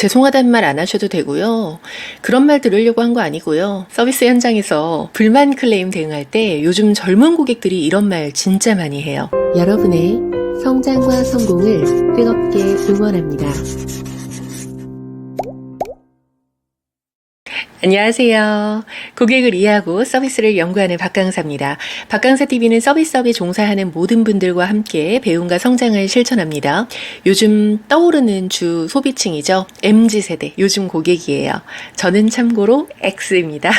죄송하다는 말 안 하셔도 되고요. 그런 말 들으려고 한 거 아니고요. 서비스 현장에서 불만 클레임 대응할 때 요즘 젊은 고객들이 이런 말 진짜 많이 해요. 여러분의 성장과 성공을 뜨겁게 응원합니다. 안녕하세요. 고객을 이해하고 서비스를 연구하는 박강사입니다. 박강사TV는 서비스업에 종사하는 모든 분들과 함께 배움과 성장을 실천합니다. 요즘 떠오르는 주 소비층이죠. MZ세대, 요즘 고객이에요. 저는 참고로 X입니다.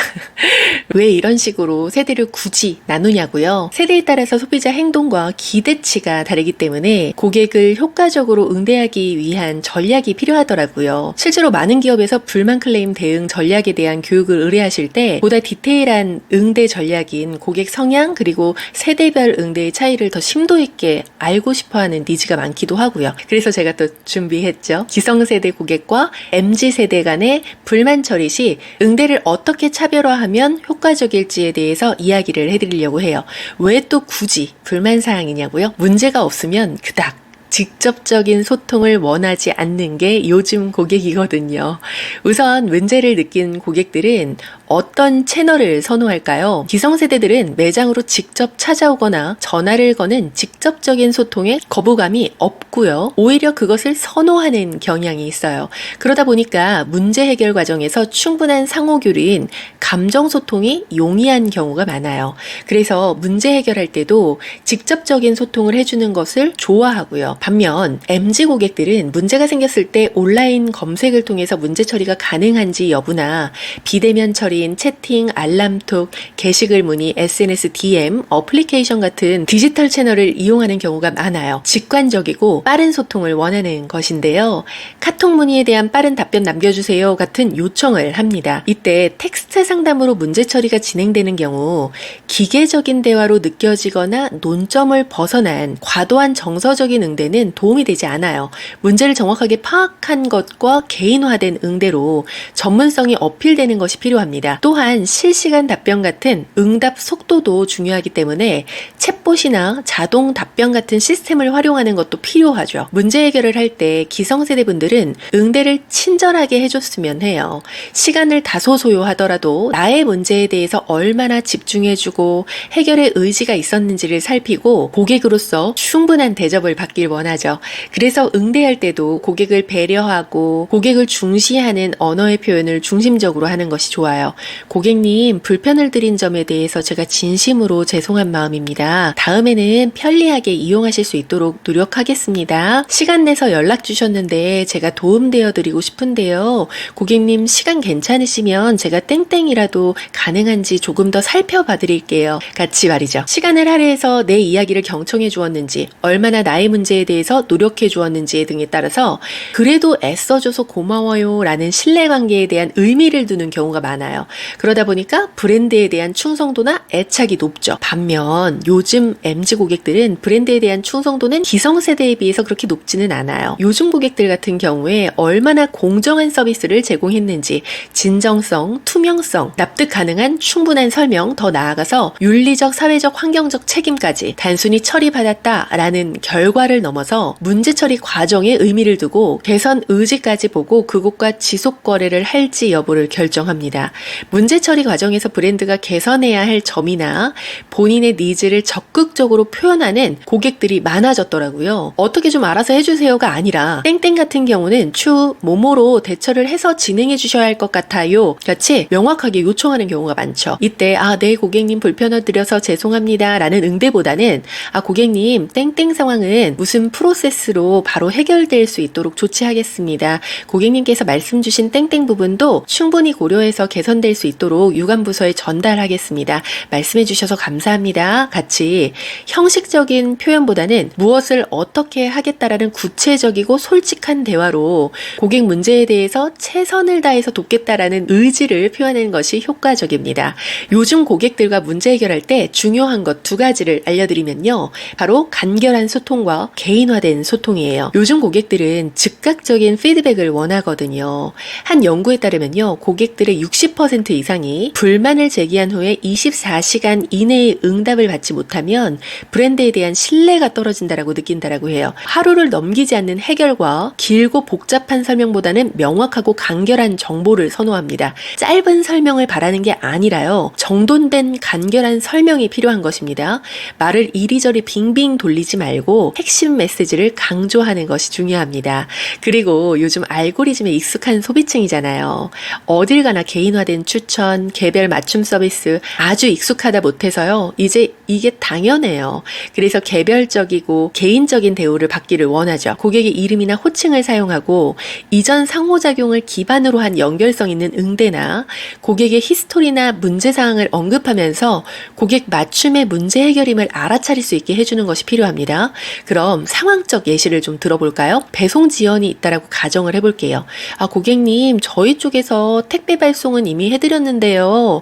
왜 이런 식으로 세대를 굳이 나누냐고요? 세대에 따라서 소비자 행동과 기대치가 다르기 때문에 고객을 효과적으로 응대하기 위한 전략이 필요하더라고요. 실제로 많은 기업에서 불만 클레임 대응 전략에 대한 교육을 의뢰하실 때 보다 디테일한 응대 전략인 고객 성향 그리고 세대별 응대의 차이를 더 심도 있게 알고 싶어하는 니즈가 많기도 하고요. 그래서 제가 또 준비했죠. 기성세대 고객과 MZ세대 간의 불만 처리 시 응대를 어떻게 차별화하면 효과적일지에 대해서 이야기를 해드리려고 해요. 왜 또 굳이 불만 사항이냐고요? 문제가 없으면 그닥 직접적인 소통을 원하지 않는 게 요즘 고객이거든요. 우선 문제를 느낀 고객들은 어떤 채널을 선호할까요? 기성세대들은 매장으로 직접 찾아오거나 전화를 거는 직접적인 소통에 거부감이 없고요. 오히려 그것을 선호하는 경향이 있어요. 그러다 보니까 문제 해결 과정에서 충분한 상호교류인 감정소통이 용이한 경우가 많아요. 그래서 문제 해결할 때도 직접적인 소통을 해주는 것을 좋아하고요. 반면 MZ 고객들은 문제가 생겼을 때 온라인 검색을 통해서 문제 처리가 가능한지 여부나 비대면 처리인 채팅, 알람톡, 게시글 문의, SNS DM, 어플리케이션 같은 디지털 채널을 이용하는 경우가 많아요. 직관적이고 빠른 소통을 원하는 것인데요. 카톡 문의에 대한 빠른 답변 남겨주세요 같은 요청을 합니다. 이때 텍스트 상담으로 문제 처리가 진행되는 경우 기계적인 대화로 느껴지거나 논점을 벗어난 과도한 정서적인 응대는 도움이 되지 않아요. 문제를 정확하게 파악한 것과 개인화된 응대로 전문성이 어필되는 것이 필요합니다. 또한 실시간 답변 같은 응답 속도도 중요하기 때문에 챗봇이나 자동 답변 같은 시스템을 활용하는 것도 필요하죠. 문제 해결을 할 때 기성세대 분들은 응대를 친절하게 해줬으면 해요. 시간을 다소 소요하더라도 나의 문제에 대해서 얼마나 집중해주고 해결의 의지가 있었는지를 살피고 고객으로서 충분한 대접을 받길 원하죠. 그래서 응대할 때도 고객을 배려하고 고객을 중시하는 언어의 표현을 중심적으로 하는 것이 좋아요. 고객님, 불편을 드린 점에 대해서 제가 진심으로 죄송한 마음입니다. 다음에는 편리하게 이용하실 수 있도록 노력하겠습니다. 시간 내서 연락 주셨는데 제가 도움되어 드리고 싶은데요. 고객님, 시간 괜찮으시면 제가 땡땡이라도 가능한지 조금 더 살펴봐 드릴게요. 같이 말이죠. 시간을 할애해서 내 이야기를 경청해 주었는지, 얼마나 나의 문제에 대해서 노력해 주었는지 등에 따라서 그래도 애써줘서 고마워요 라는 신뢰관계에 대한 의미를 두는 경우가 많아요. 그러다 보니까 브랜드에 대한 충성도나 애착이 높죠. 반면 요즘 MZ 고객들은 브랜드에 대한 충성도는 기성세대에 비해서 그렇게 높지는 않아요. 요즘 고객들 같은 경우에 얼마나 공정한 서비스를 제공했는지 진정성, 투명성, 납득 가능한 충분한 설명, 더 나아가서 윤리적, 사회적, 환경적 책임까지 단순히 처리받았다라는 결과를 넘어서 문제 처리 과정에 의미를 두고 개선 의지까지 보고 그곳과 지속 거래를 할지 여부를 결정합니다. 문제 처리 과정에서 브랜드가 개선해야 할 점이나 본인의 니즈를 적극적으로 표현하는 고객들이 많아졌더라고요. 어떻게 좀 알아서 해주세요가 아니라 땡땡 같은 경우는 추후 뭐뭐로 대처를 해서 진행해 주셔야 할 것 같아요 같이 명확하게 요청하는 경우가 많죠. 이때 네 고객님 불편을 드려서 죄송합니다 라는 응대보다는 고객님 땡땡 상황은 무슨 프로세스로 바로 해결될 수 있도록 조치하겠습니다. 고객님께서 말씀 주신 땡땡 부분도 충분히 고려해서 개선될 수 있도록 유관부서에 전달하겠습니다. 말씀해 주셔서 감사합니다. 같이 형식적인 표현보다는 무엇을 어떻게 하겠다라는 구체적이고 솔직한 대화로 고객 문제에 대해서 최선을 다해서 돕겠다라는 의지를 표현하는 것이 효과적입니다. 요즘 고객들과 문제 해결할 때 중요한 것 두 가지를 알려드리면요. 바로 간결한 소통과 개인 개인화된 소통이에요. 요즘 고객들은 즉각적인 피드백을 원하거든요. 한 연구에 따르면요, 고객들의 60% 이상이 불만을 제기한 후에 24시간 이내에 응답을 받지 못하면 브랜드에 대한 신뢰가 떨어진다라고 느낀다라고 해요. 하루를 넘기지 않는 해결과 길고 복잡한 설명보다는 명확하고 간결한 정보를 선호합니다. 짧은 설명을 바라는 게 아니라요, 정돈된 간결한 설명이 필요한 것입니다. 말을 이리저리 빙빙 돌리지 말고 핵심 메시지를 강조하는 것이 중요합니다. 그리고 요즘 알고리즘에 익숙한 소비층이잖아요. 어딜 가나 개인화된 추천, 개별 맞춤 서비스 아주 익숙하다 못해서요, 이제 이게 당연해요. 그래서 개별적이고 개인적인 대우를 받기를 원하죠. 고객의 이름이나 호칭을 사용하고 이전 상호작용을 기반으로 한 연결성 있는 응대나 고객의 히스토리나 문제사항을 언급하면서 고객 맞춤의 문제 해결임을 알아차릴 수 있게 해주는 것이 필요합니다. 그럼 상황적 예시를 좀 들어볼까요? 배송 지연이 있다라고 가정을 해볼게요. 고객님, 저희 쪽에서 택배 발송은 이미 해드렸는데요.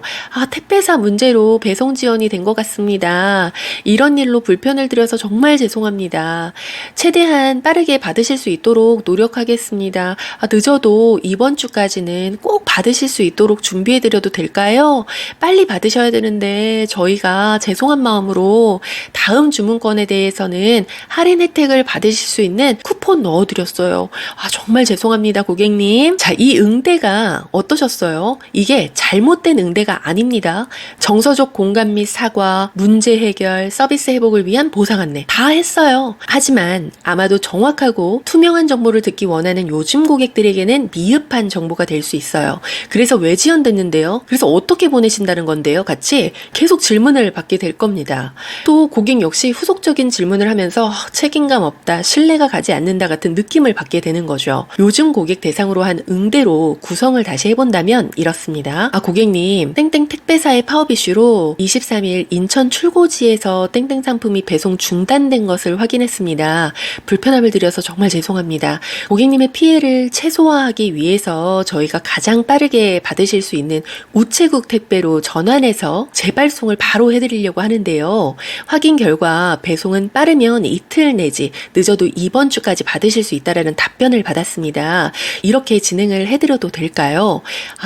택배사 문제로 배송 지연이 된 것 같습니다. 이런 일로 불편을 드려서 정말 죄송합니다. 최대한 빠르게 받으실 수 있도록 노력하겠습니다. 늦어도 이번 주까지는 꼭 받으실 수 있도록 준비해드려도 될까요? 빨리 받으셔야 되는데 저희가 죄송한 마음으로 다음 주문건에 대해서는 할인 혜택을 받으실 수 있는 쿠폰 넣어드렸어요. 정말 죄송합니다, 고객님. 자, 이 응대가 어떠셨어요? 이게 잘못된 응대가 아닙니다. 정서적 공감 및 사과, 문제 해결, 서비스 회복을 위한 보상 안내 다 했어요. 하지만 아마도 정확하고 투명한 정보를 듣기 원하는 요즘 고객들에게는 미흡한 정보가 될 수 있어요. 그래서 왜 지연됐는데요? 그래서 어떻게 보내신다는 건데요? 같이 계속 질문을 받게 될 겁니다. 또 고객 역시 후속적인 질문을 하면서 책임감 없다, 신뢰가 가지 않는다 같은 느낌을 받게 되는 거죠. 요즘 고객 대상으로 한 응대로 구성을 다시 해본다면 이렇습니다. 고객님, 땡땡 택배사의 파업 이슈로 23일 인천 출고지에서 땡땡 상품이 배송 중단된 것을 확인했습니다. 불편함을 드려서 정말 죄송합니다. 고객님의 피해를 최소화하기 위해서 저희가 가장 빠르게 받으실 수 있는 우체국 택배로 전환해서 재발송을 바로 해드리려고 하는데요. 확인 결과 배송은 빠르면 이틀 내지 늦어도 이번 주까지 받으실 수 있다라는 답변을 받았습니다. 이렇게 진행을 해드려도 될까요?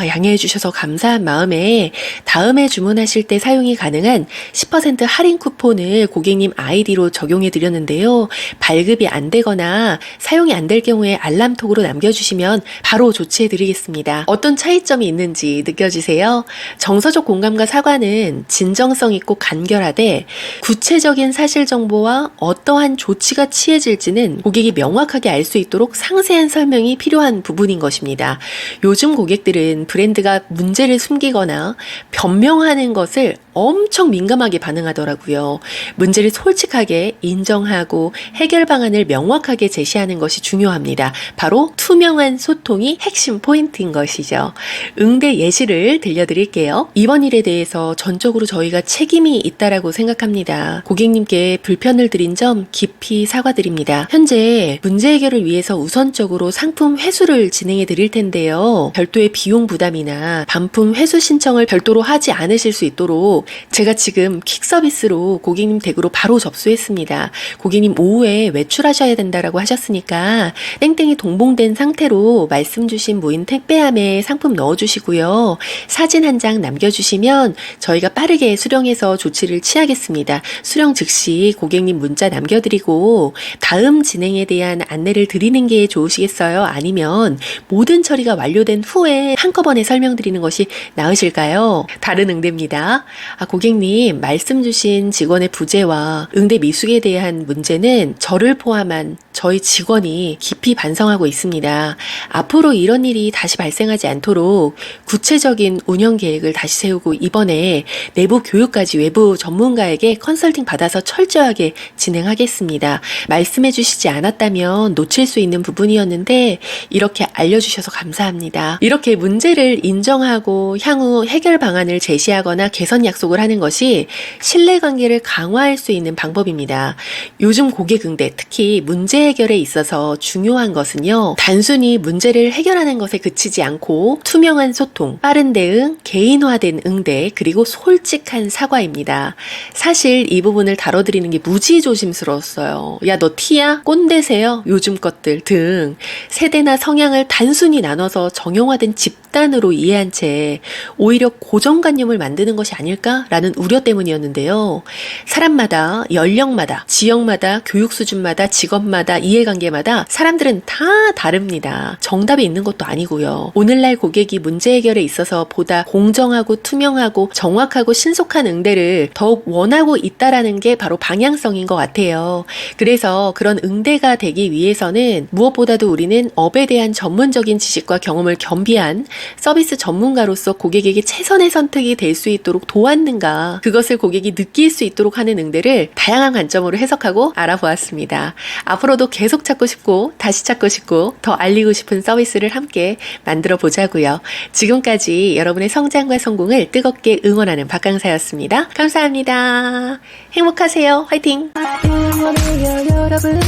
양해해 주셔서 감사한 마음에 다음에 주문하실 때 사용이 가능한 10% 할인 쿠폰을 고객님 아이디로 적용해 드렸는데요. 발급이 안 되거나 사용이 안 될 경우에 알람톡으로 남겨주시면 바로 조치해 드리겠습니다. 어떤 차이점이 있는지 느껴지세요? 정서적 공감과 사과는 진정성 있고 간결하되 구체적인 사실 정보와 어떠한 조치가 취해질지는 고객이 명확하게 알 수 있도록 상세한 설명이 필요한 부분인 것입니다. 요즘 고객들은 브랜드가 문제를 숨기거나 변명하는 것을 엄청 민감하게 반응하더라고요. 문제를 솔직하게 인정하고 해결 방안을 명확하게 제시하는 것이 중요합니다. 바로 투명한 소통이 핵심 포인트인 것이죠. 응대 예시를 들려드릴게요. 이번 일에 대해서 전적으로 저희가 책임이 있다라고 생각합니다. 고객님께 불편을 드린 점 깊이 사과드립니다. 현재 문제 해결을 위해서 우선적으로 상품 회수를 진행해 드릴 텐데요. 별도의 비용 부담이나 반품 회수 신청을 별도로 하지 않으실 수 있도록 제가 지금 퀵 서비스로 고객님 댁으로 바로 접수했습니다. 고객님 오후에 외출하셔야 된다라고 하셨으니까 땡땡이 동봉된 상태로 말씀 주신 무인 택배함에 상품 넣어주시고요. 사진 한 장 남겨주시면 저희가 빠르게 수령해서 조치를 취하겠습니다. 수령 즉시 고객님 문자 남겨드리고 다음 진행에 대한 안내를 드리는 게 좋으시겠어요? 아니면 모든 처리가 완료된 후에 한꺼번에 설명드리는 것이 나으실까요? 다른 응대입니다. 고객님, 말씀 주신 직원의 부재와 응대 미숙에 대한 문제는 저를 포함한 저희 직원이 깊이 반성하고 있습니다. 앞으로 이런 일이 다시 발생하지 않도록 구체적인 운영 계획을 다시 세우고 이번에 내부 교육까지 외부 전문가에게 컨설팅 받아서 철저하게 진행하겠습니다. 말씀해 주시지 않았다면 놓칠 수 있는 부분이었는데 이렇게 알려주셔서 감사합니다. 이렇게 문제를 인정하고 향후 해결 방안을 제시하거나 개선 약속 약속을 하는 것이 신뢰관계를 강화할 수 있는 방법입니다. 요즘 고객 응대, 특히 문제 해결에 있어서 중요한 것은요, 단순히 문제를 해결하는 것에 그치지 않고 투명한 소통, 빠른 대응, 개인화된 응대, 그리고 솔직한 사과입니다. 사실 이 부분을 다뤄드리는 게 무지 조심스러웠어요. 야, 너 T야? 꼰대세요? 요즘 것들 등 세대나 성향을 단순히 나눠서 정형화된 집단으로 이해한 채 오히려 고정관념을 만드는 것이 아닐까라는 우려 때문이었는데요. 사람마다, 연령마다, 지역마다, 교육 수준마다, 직업마다, 이해관계마다 사람들은 다 다릅니다. 정답이 있는 것도 아니고요. 오늘날 고객이 문제 해결에 있어서 보다 공정하고 투명하고 정확하고 신속한 응대를 더욱 원하고 있다라는 게 바로 방향성인 것 같아요. 그래서 그런 응대가 되기 위해서는 무엇보다도 우리는 업에 대한 전문적인 지식과 경험을 겸비한 서비스 전문가로서 고객에게 최선의 선택이 될 수 있도록 도왔는가, 그것을 고객이 느낄 수 있도록 하는 응대를 다양한 관점으로 해석하고 알아보았습니다. 앞으로도 계속 찾고 싶고 다시 찾고 싶고 더 알리고 싶은 서비스를 함께 만들어 보자고요. 지금까지 여러분의 성장과 성공을 뜨겁게 응원하는 박강사였습니다. 감사합니다. 행복하세요. 화이팅! 응원해요 여러분,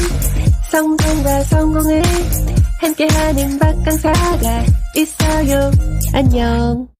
성공과 성공을 함께하는 박강사가 있어요. 안녕.